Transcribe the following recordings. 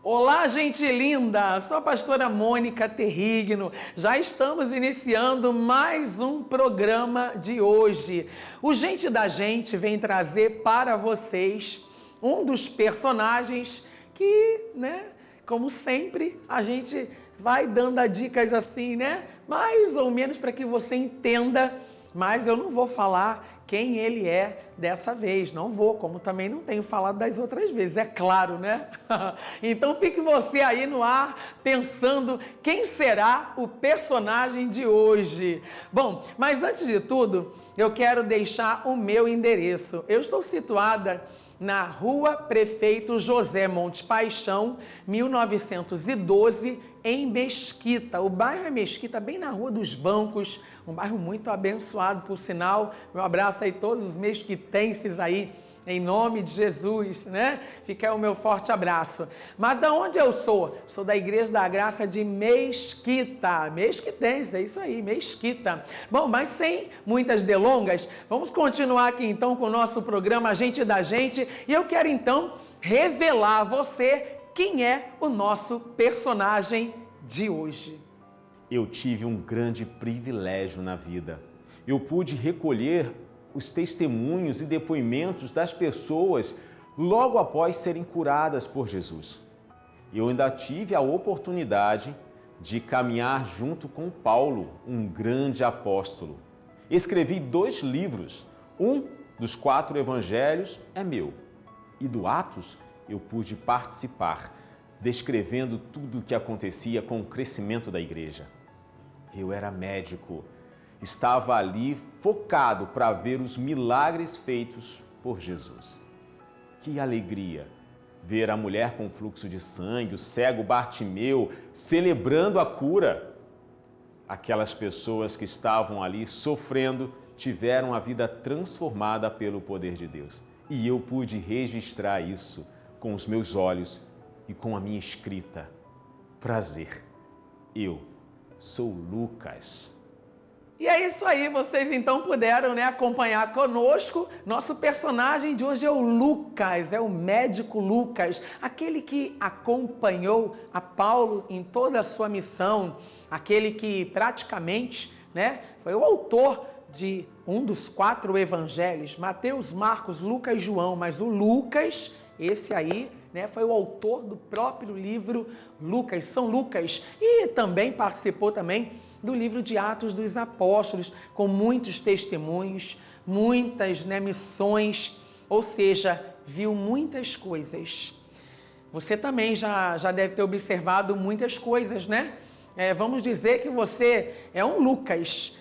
Olá, gente linda! Sou a pastora Mônica Terrigno. Já estamos iniciando mais um programa de hoje. O Gente da Gente vem trazer para vocês um dos personagens que, como sempre, a gente vai dando as dicas assim, mais ou menos para que você entenda, mas eu não vou falar quem ele é dessa vez, não vou, como também não tenho falado das outras vezes, é claro, Então fique você aí no ar pensando quem será o personagem de hoje. Bom, mas antes de tudo, eu quero deixar o meu endereço. Eu estou situada na Rua Prefeito José Montes Paixão, 1912, em Mesquita. O bairro é Mesquita, bem na Rua dos Bancos, um bairro muito abençoado, por sinal. Meu abraço aí a todos os mesquitenses aí, em nome de Jesus, Fica aí o meu forte abraço. Mas da onde eu sou? Sou da Igreja da Graça de Mesquita. Mesquitense, é isso aí, Mesquita. Bom, mas sem muitas delongas, vamos continuar aqui então com o nosso programa Gente da Gente. E eu quero então revelar a você quem é o nosso personagem de hoje. Eu tive um grande privilégio na vida. Eu pude recolher os testemunhos e depoimentos das pessoas logo após serem curadas por Jesus. Eu ainda tive a oportunidade de caminhar junto com Paulo, um grande apóstolo. Escrevi 2 livros, um dos 4 evangelhos é meu, e do Atos eu pude participar, descrevendo tudo o que acontecia com o crescimento da igreja. Eu era médico, estava ali focado para ver os milagres feitos por Jesus. Que alegria ver a mulher com fluxo de sangue, o cego Bartimeu, celebrando a cura. Aquelas pessoas que estavam ali sofrendo tiveram a vida transformada pelo poder de Deus. E eu pude registrar isso com os meus olhos e com a minha escrita. Prazer, eu sou Lucas. E é isso aí, vocês então puderam acompanhar conosco. Nosso personagem de hoje é o Lucas, é o médico Lucas, aquele que acompanhou a Paulo em toda a sua missão, aquele que praticamente foi o autor de um dos 4 evangelhos, Mateus, Marcos, Lucas e João, mas o Lucas, esse aí, foi o autor do próprio livro Lucas, São Lucas, e também participou também do livro de Atos dos Apóstolos, com muitos testemunhos, muitas missões, ou seja, viu muitas coisas. Você também já deve ter observado muitas coisas, vamos dizer que você é um Lucas,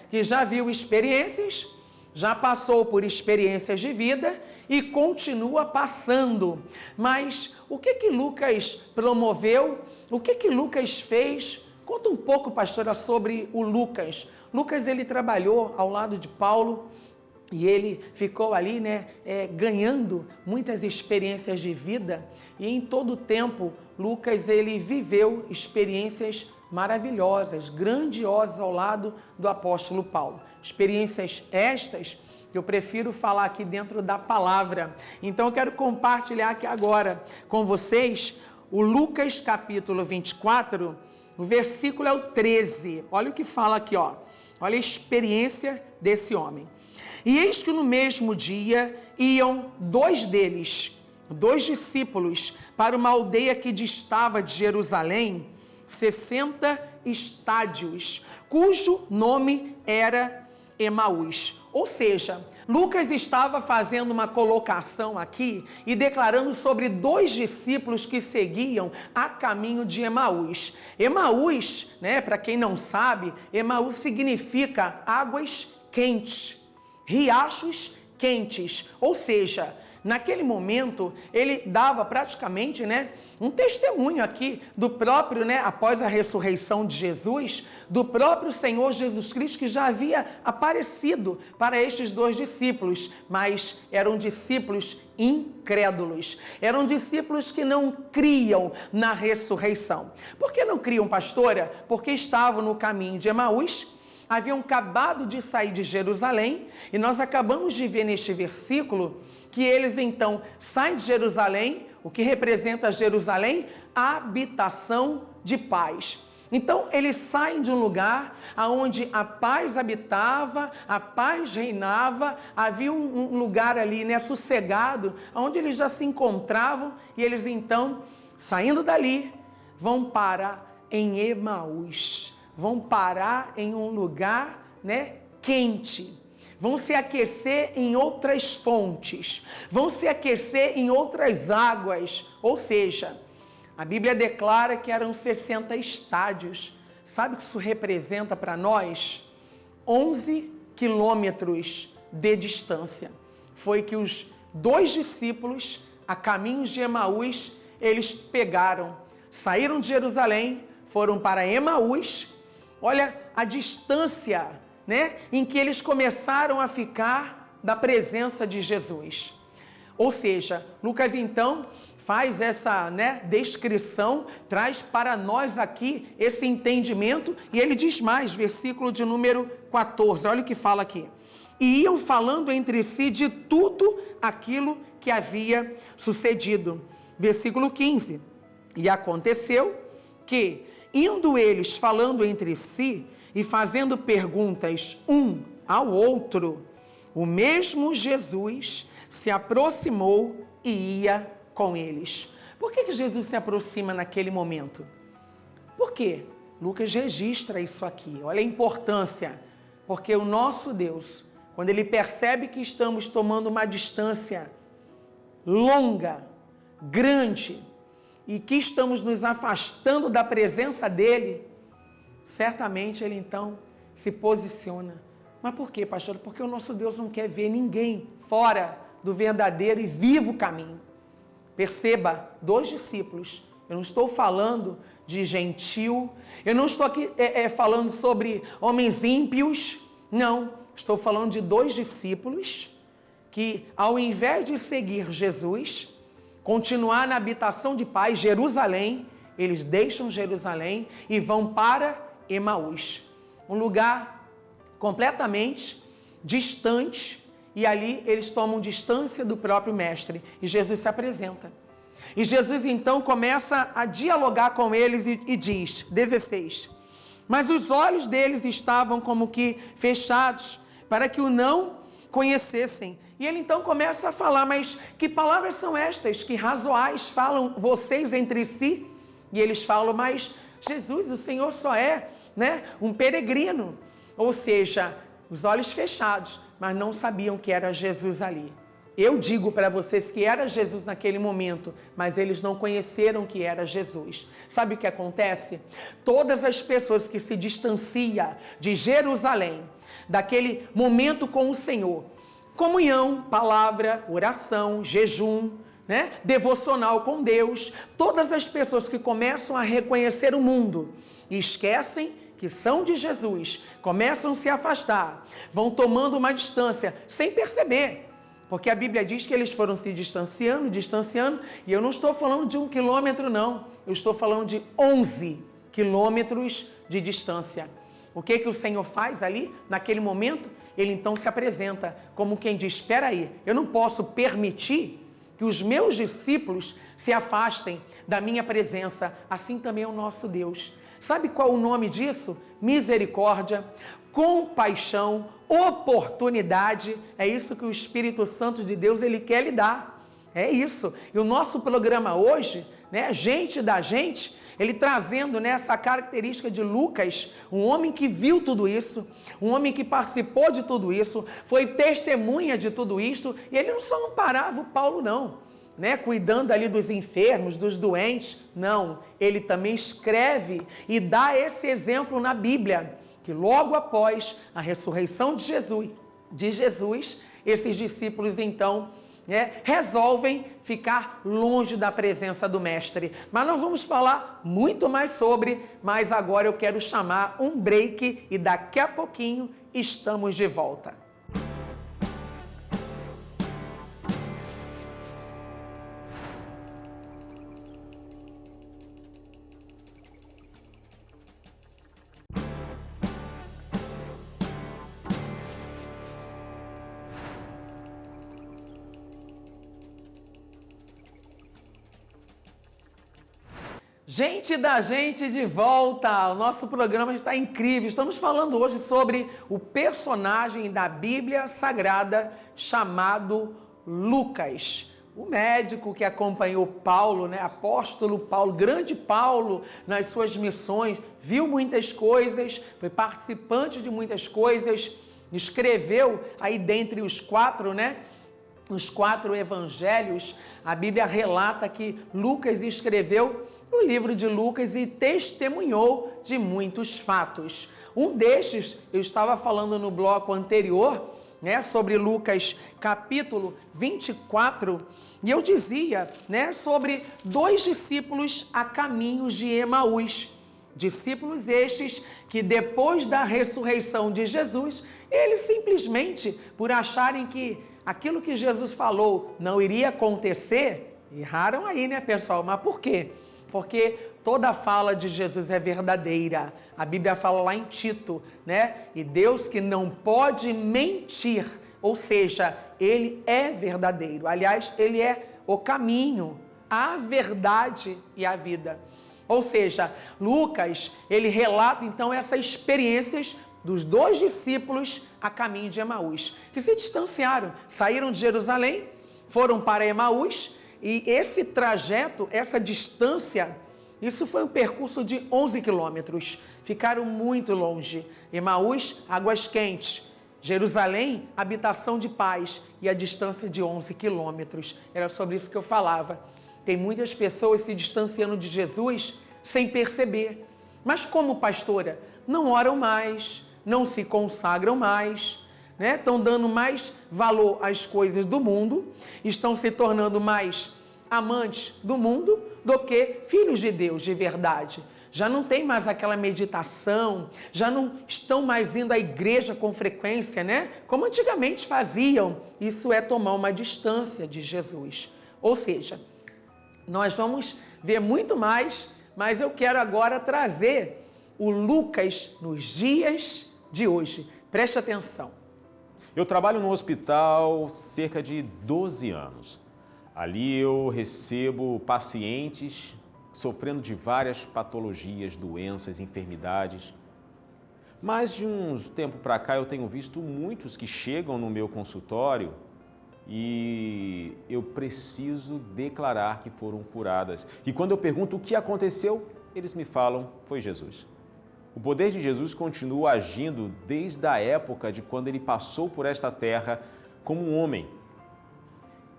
que já viu experiências, já passou por experiências de vida e continua passando. Mas o que Lucas promoveu? O que Lucas fez? Conta um pouco, pastora, sobre o Lucas. Lucas, ele trabalhou ao lado de Paulo e ele ficou ali, ganhando muitas experiências de vida. E em todo o tempo, Lucas, ele viveu experiências maravilhosas, grandiosas ao lado do apóstolo Paulo. Experiências estas que eu prefiro falar aqui dentro da palavra. Então eu quero compartilhar aqui agora com vocês o Lucas capítulo 24, o versículo é o 13. Olha o que fala aqui, ó. Olha a experiência desse homem. E eis que no mesmo dia iam 2 deles, 2 discípulos, para uma aldeia que distava de Jerusalém 60 estádios, cujo nome era Emaús. Ou seja, Lucas estava fazendo uma colocação aqui e declarando sobre 2 discípulos que seguiam a caminho de Emaús. Emaús, para quem não sabe, Emaús significa águas quentes, riachos quentes, ou seja, naquele momento, ele dava praticamente, um testemunho aqui do próprio, após a ressurreição de Jesus, do próprio Senhor Jesus Cristo, que já havia aparecido para estes 2 discípulos, mas eram discípulos incrédulos, eram discípulos que não criam na ressurreição. Por que não criam, pastora? Porque estavam no caminho de Emaús, haviam acabado de sair de Jerusalém, e nós acabamos de ver neste versículo que eles então saem de Jerusalém. O que representa Jerusalém? habitação de paz. Então, eles saem de um lugar onde a paz habitava, a paz reinava, havia um lugar ali, né, sossegado, onde eles já se encontravam, e eles então, saindo dali, vão parar em Emaús, vão parar em um lugar, né, quente. Vão se aquecer em outras fontes, vão se aquecer em outras águas, ou seja, a Bíblia declara que eram 60 estádios. Sabe o que isso representa para nós? 11 quilômetros de distância. Foi que os 2 discípulos, a caminhos de Emaús, eles pegaram, saíram de Jerusalém, foram para Emaús. Olha a distância, né, em que eles começaram a ficar da presença de Jesus. Ou seja, Lucas então faz essa, né, descrição, traz para nós aqui esse entendimento, e ele diz mais, versículo de número 14, olha o que fala aqui. E iam falando entre si de tudo aquilo que havia sucedido. Versículo 15. E aconteceu que, indo eles falando entre si e fazendo perguntas um ao outro, o mesmo Jesus se aproximou e ia com eles. Por que Jesus se aproxima naquele momento? Por quê? Lucas registra isso aqui. Olha a importância. Porque o nosso Deus, quando Ele percebe que estamos tomando uma distância longa, grande, e que estamos nos afastando da presença dEle, certamente Ele então se posiciona. Mas por quê, pastor? Porque o nosso Deus não quer ver ninguém fora do verdadeiro e vivo caminho. Perceba, 2 discípulos. Eu não estou falando de gentil, eu não estou aqui falando sobre homens ímpios, não. Estou falando de 2 discípulos que, ao invés de seguir Jesus, continuar na habitação de paz, Jerusalém, eles deixam Jerusalém e vão para Emaús, um lugar completamente distante, e ali eles tomam distância do próprio mestre, e Jesus se apresenta. E Jesus então começa a dialogar com eles e diz, 16, mas os olhos deles estavam como que fechados, para que o não conhecessem. E ele então começa a falar, mas que palavras são estas que razoais falam vocês entre si? E eles falam, mas Jesus, o Senhor só é, né, um peregrino. Ou seja, os olhos fechados, mas não sabiam que era Jesus ali. Eu digo para vocês que era Jesus naquele momento, mas eles não conheceram que era Jesus. Sabe o que acontece? Todas as pessoas que se distanciam de Jerusalém, daquele momento com o Senhor, comunhão, palavra, oração, jejum, né? Devocional com Deus, todas as pessoas que começam a reconhecer o mundo e esquecem que são de Jesus, começam a se afastar, vão tomando uma distância sem perceber, porque a Bíblia diz que eles foram se distanciando, e eu não estou falando de 1 quilômetro não, eu estou falando de 11 quilômetros de distância. O que o Senhor faz ali, naquele momento? Ele então se apresenta como quem diz, espera aí, eu não posso permitir que os meus discípulos se afastem da minha presença, assim também é o nosso Deus. Sabe qual o nome disso? Misericórdia, compaixão, oportunidade. É isso que o Espírito Santo de Deus, ele quer lhe dar. É isso. E o nosso programa hoje, né, Gente da Gente, ele trazendo nessa característica de Lucas, um homem que viu tudo isso, um homem que participou de tudo isso, foi testemunha de tudo isso, e ele não só amparava o Paulo, não. Né, cuidando ali dos enfermos, dos doentes, não, ele também escreve e dá esse exemplo na Bíblia, que logo após a ressurreição de Jesus, esses discípulos então, né, resolvem ficar longe da presença do mestre. Mas nós vamos falar muito mais sobre, mas agora eu quero chamar um break e daqui a pouquinho estamos de volta. Gente da gente de volta, o nosso programa está incrível. Estamos falando hoje sobre o personagem da Bíblia Sagrada chamado Lucas. O médico que acompanhou Paulo, né? Apóstolo Paulo, grande Paulo nas suas missões, viu muitas coisas, foi participante de muitas coisas, escreveu aí dentre os quatro, né? Os quatro evangelhos, a Bíblia relata que Lucas escreveu o livro de Lucas e testemunhou de muitos fatos. Um destes, eu estava falando no bloco anterior, né, sobre Lucas capítulo 24, e eu dizia, né, sobre dois discípulos a caminho de Emaús. Discípulos estes que depois da ressurreição de Jesus, eles simplesmente, por acharem que aquilo que Jesus falou não iria acontecer, erraram aí, né, pessoal? Mas por quê? Porque toda fala de Jesus é verdadeira. A Bíblia fala lá em Tito, né? E Deus que não pode mentir, ou seja, Ele é verdadeiro. Aliás, Ele é o caminho, a verdade e a vida. Ou seja, Lucas, ele relata então essas experiências dos dois discípulos a caminho de Emaús, que se distanciaram, saíram de Jerusalém, foram para Emaús, e esse trajeto, essa distância, isso foi um percurso de 11 quilômetros. Ficaram muito longe. Emaús, águas quentes. Jerusalém, habitação de paz. E a distância de 11 quilômetros. Era sobre isso que eu falava. Tem muitas pessoas se distanciando de Jesus sem perceber. Mas como pastora, não oram mais, não se consagram mais, né? Estão dando mais valor às coisas do mundo, estão se tornando mais amantes do mundo do que filhos de Deus de verdade. Já não tem mais aquela meditação, já não estão mais indo à igreja com frequência, né? Como antigamente faziam. Isso é tomar uma distância de Jesus. Ou seja, nós vamos ver muito mais, mas eu quero agora trazer o Lucas nos dias de hoje. Preste atenção. Eu trabalho no hospital cerca de 12 anos. Ali eu recebo pacientes sofrendo de várias patologias, doenças, enfermidades. Mas de um tempo para cá eu tenho visto muitos que chegam no meu consultório e eu preciso declarar que foram curadas. E quando eu pergunto o que aconteceu, eles me falam, foi Jesus. O poder de Jesus continua agindo desde a época de quando ele passou por esta terra como um homem.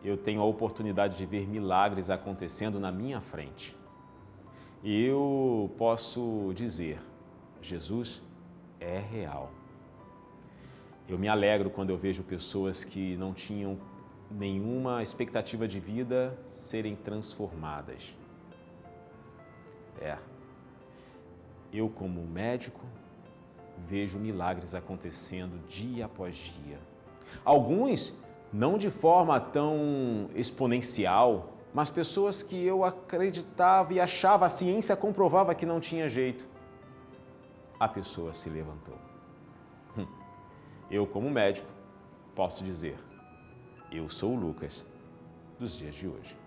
Eu tenho a oportunidade de ver milagres acontecendo na minha frente. E eu posso dizer, Jesus é real. Eu me alegro quando eu vejo pessoas que não tinham nenhuma expectativa de vida serem transformadas. Eu, como médico, vejo milagres acontecendo dia após dia. Alguns não de forma tão exponencial, mas pessoas que eu acreditava e achava, a ciência comprovava que não tinha jeito. A pessoa se levantou. Eu, como médico, posso dizer, eu sou o Lucas dos dias de hoje.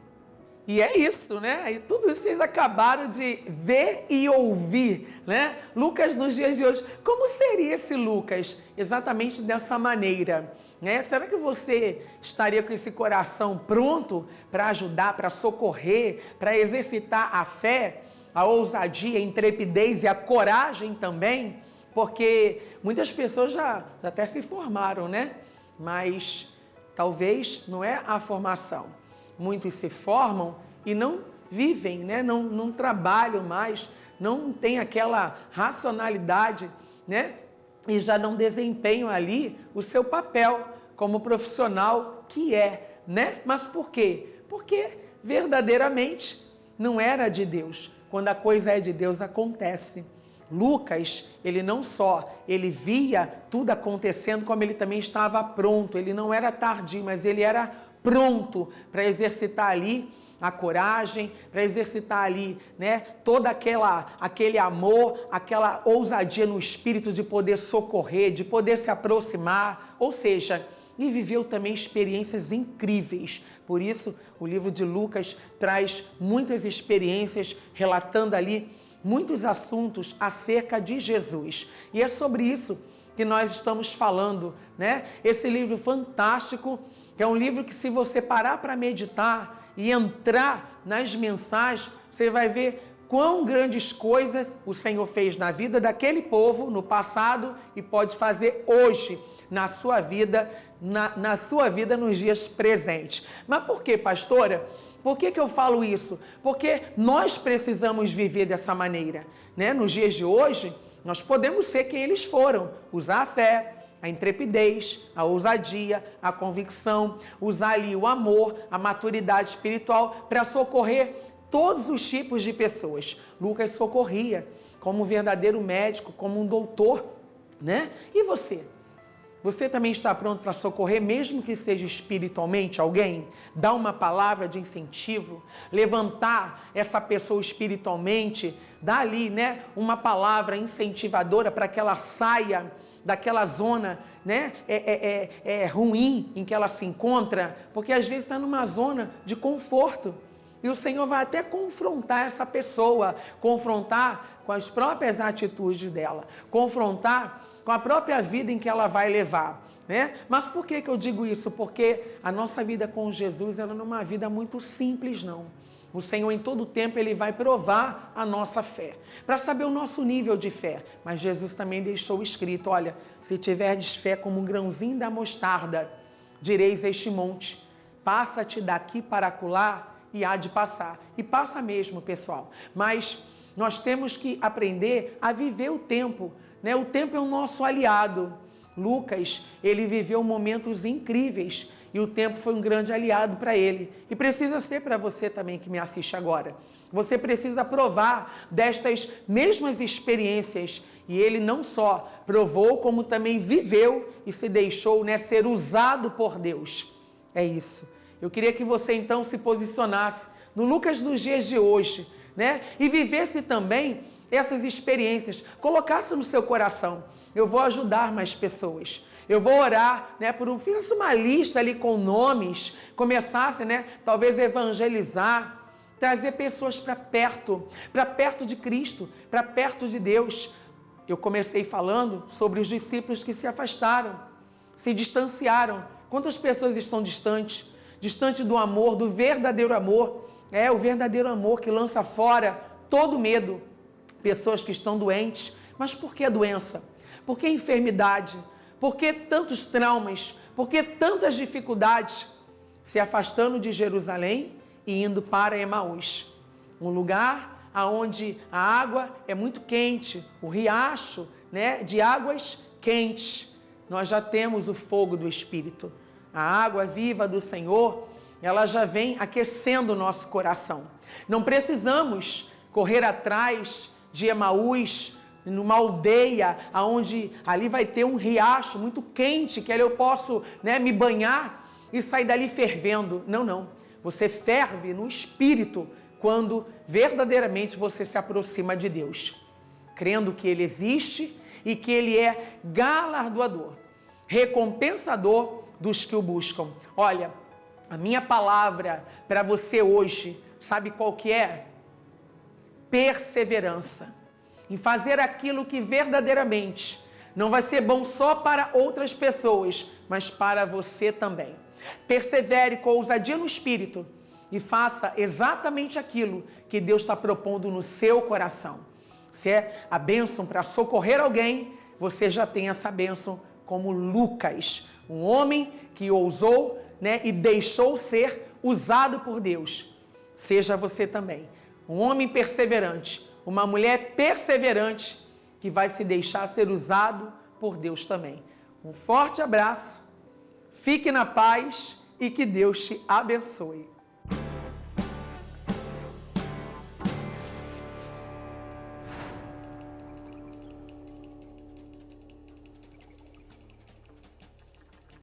E é isso, né? E tudo isso vocês acabaram de ver e ouvir, né? Lucas nos dias de hoje. Como seria esse Lucas exatamente dessa maneira, né? Será que você estaria com esse coração pronto para ajudar, para socorrer, para exercitar a fé, a ousadia, a intrepidez e a coragem também? Porque muitas pessoas já até se formaram, né? Mas talvez não é a formação. Muitos se formam e não vivem, né? não trabalham mais, não tem aquela racionalidade, né? E já não desempenham ali o seu papel como profissional que é, né? Mas por quê? Porque verdadeiramente não era de Deus. Quando a coisa é de Deus, acontece. Lucas, ele não só, ele via tudo acontecendo, como ele também estava pronto. Ele não era tardio, mas ele era pronto para exercitar ali a coragem, para exercitar ali, né, todo aquele amor, aquela ousadia no espírito de poder socorrer, de poder se aproximar. Ou seja, e viveu também experiências incríveis. Por isso, o livro de Lucas traz muitas experiências, relatando ali muitos assuntos acerca de Jesus. E é sobre isso que nós estamos falando, né? Esse livro fantástico, que é um livro que, se você parar para meditar e entrar nas mensagens, você vai ver quão grandes coisas o Senhor fez na vida daquele povo no passado e pode fazer hoje na sua vida, na sua vida nos dias presentes. Mas por que, pastora? Por que eu falo isso? Porque nós precisamos viver dessa maneira, né? Nos dias de hoje, nós podemos ser quem eles foram, usar a fé, a intrepidez, a ousadia, a convicção, usar ali o amor, a maturidade espiritual para socorrer todos os tipos de pessoas. Lucas socorria como um verdadeiro médico, como um doutor, né? E você? Você também está pronto para socorrer, mesmo que seja espiritualmente, alguém? Dar uma palavra de incentivo, levantar essa pessoa espiritualmente, dar ali, né, uma palavra incentivadora para que ela saia daquela zona, né, ruim em que ela se encontra, porque às vezes está numa zona de conforto. E o Senhor vai até confrontar essa pessoa, confrontar com as próprias atitudes dela, confrontar com a própria vida em que ela vai levar, né? Mas por que eu digo isso? Porque a nossa vida com Jesus, ela não é uma vida muito simples, não. O Senhor, em todo tempo, Ele vai provar a nossa fé, para saber o nosso nível de fé. Mas Jesus também deixou escrito, olha, se tiverdes fé como um grãozinho da mostarda, direis a este monte, passa-te daqui para acolá, e há de passar. E passa mesmo, pessoal. Mas nós temos que aprender a viver o tempo, né? O tempo é o nosso aliado. Lucas, ele viveu momentos incríveis e o tempo foi um grande aliado para ele. E precisa ser para você também que me assiste agora. Você precisa provar destas mesmas experiências. E ele não só provou, como também viveu e se deixou, né, ser usado por Deus. É isso. Eu queria que você então se posicionasse no Lucas dos dias de hoje, né? E vivesse também essas experiências, colocasse no seu coração. Eu vou ajudar mais pessoas. Eu vou orar, né, fizesse uma lista ali com nomes, começasse, né, talvez evangelizar, trazer pessoas para perto de Cristo, para perto de Deus. Eu comecei falando sobre os discípulos que se afastaram, se distanciaram. Quantas pessoas estão distantes? Distante do amor, do verdadeiro amor. É o verdadeiro amor que lança fora todo medo. Pessoas que estão doentes. Mas por que a doença? Por que a enfermidade? Por que tantos traumas? Por que tantas dificuldades? Se afastando de Jerusalém e indo para Emaús. Um lugar onde a água é muito quente. O riacho, né, de águas quentes. Nós já temos o fogo do Espírito. A água viva do Senhor, ela já vem aquecendo o nosso coração. Não precisamos correr atrás de Emaús, numa aldeia, onde ali vai ter um riacho muito quente, que ali eu posso, né, me banhar e sair dali fervendo. Não, não. Você ferve no Espírito quando verdadeiramente você se aproxima de Deus, crendo que Ele existe e que Ele é galardoador, recompensador dos que o buscam. Olha, a minha palavra para você hoje, sabe qual que é? Perseverança. Em fazer aquilo que verdadeiramente não vai ser bom só para outras pessoas, mas para você também. Persevere com ousadia no Espírito e faça exatamente aquilo que Deus está propondo no seu coração. Se é a bênção para socorrer alguém, você já tem essa bênção como Lucas, um homem que ousou, né, e deixou ser usado por Deus. Seja você também um homem perseverante, uma mulher perseverante que vai se deixar ser usado por Deus também. Um forte abraço, fique na paz e que Deus te abençoe.